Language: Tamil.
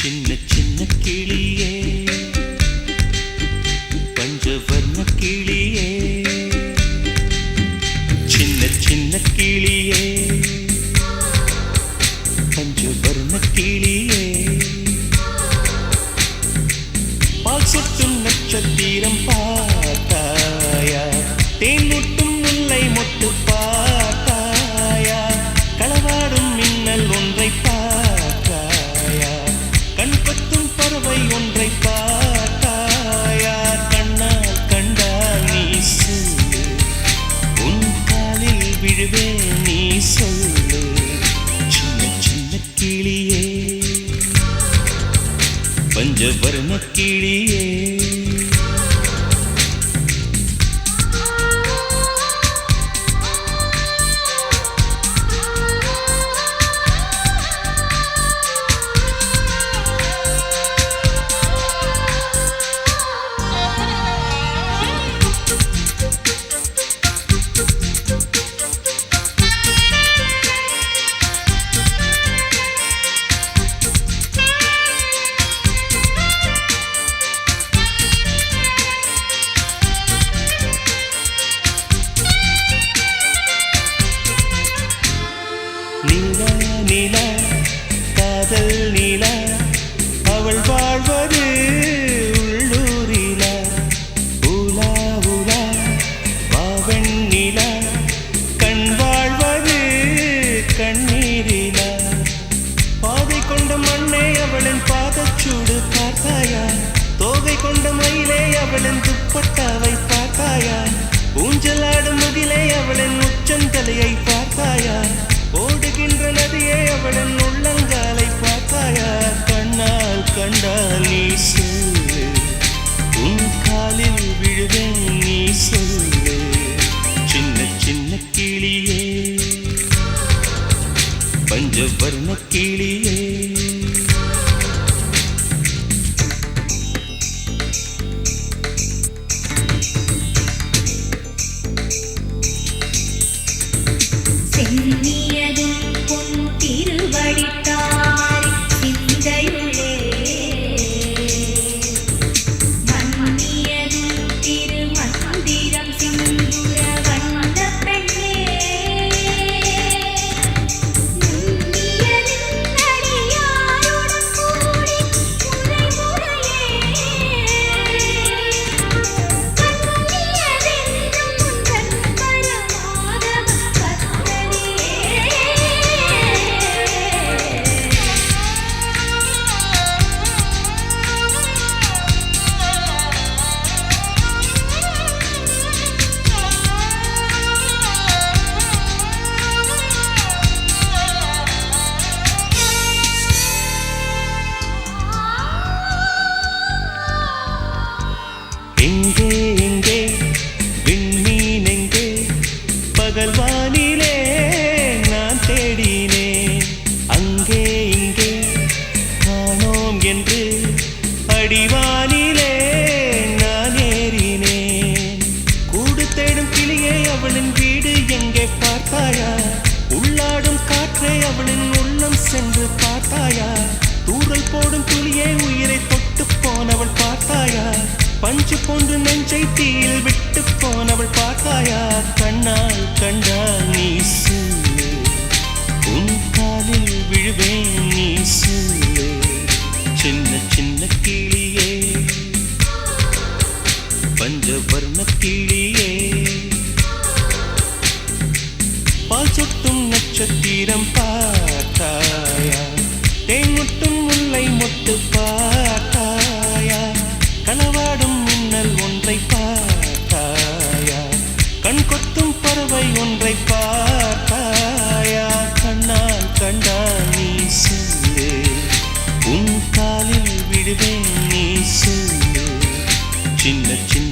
சின்ன சின்ன கிளியே பஞ்சவர்ண கிளியே சின்ன சின்ன கிளியே பஞ்சவர்ண கிளியே பால் சொட்டும் நட்சத்திரம் பார்த்தாயா தேன் முட்டும் முல்லை மொட்டு பார்த்தாயா களவாடும் மின்னல் ஒன்றை பார்த்தாயா கண் கொத்தும் பறவை ஒன்றை பார்த்தாயா கண்ணால் கண்டால் நீ சொல்லு உன் காலில் விழுவேன் நீ சொல்லு சின்ன சின்ன கிளியே பஞ்சவர்ண கிளியே நீலா நீலா காதல் நீலா அவள் வாழ்வது உள்ளூரிலா ஊலா ஊலா வாவன் நீலா கண் வாழ்வது கண்ணீரிலா பாதை கொண்ட மண்ணே அவளின் பாதச்சூடு பார்த்தாயா தோகை கொண்ட மயிலே அவளின் துப்பட்டாவை பார்த்தாயா ஊஞ்சலாடும் முகிலே அவளின் உச்சந்தலையை பார்த்தாயா ஓடுகின்ற நதியே அவளின் உள்ளங்காலை பார்த்தாயா கண்ணால் கண்டால் நீ சொல்லு உன் காலில் விழுவேன் நீ சொல்லு சின்ன சின்ன கிளியே பஞ்சவர்ண கிளியே சென்னியதும் பொன் திருவடித்தாரி சிந்தையுளே மன்னியதும் திருமந்திரம் சிந்துர வந்த பெண்ணே நுண்ணியதும் நடியாருடன் கூடி முறை எங்கே எங்கே விண்மீன் எங்கே பகல் வானிலே நான் தேடினேன் அங்கே இங்கே காணோம் என்று அடிவானிலே நான் ஏறினேன் கூடு தேடும் கிளியே அவளின் வீடு எங்கே பார்த்தாயா உள்ளாடும் காற்றே அவளின் உள்ளம் சென்று பார்த்தாயா தூறல் போடும் துளியே உயிரை தொட்டு போனவள் பார்த்தாயா பஞ்சு போன்று நெஞ்சை தீயில் விட்டு போனவள் பார்த்தாயா கண்ணால் கண்டால் நீ சொல்லு உன் காலில் விழுவேன் நீ சொல்லு சின்ன சின்ன கிளியே பஞ்சவர்ண கிளியே பால் சொட்டும் நட்சத்திரம் பார்த்தாயா தேன் முட்டும் முல்லை மொட்டு பார்த்தாயா களவாடும் மின்னல் ஒன்றை பார்த்தாயா கண் கொத்தும் பறவை ஒன்றை பார்த்தாயா கண்ணால் கண்டால் நீ சொல்லு உன் காலில் விடுவேன் நீ சொல்லு சின்ன சின்ன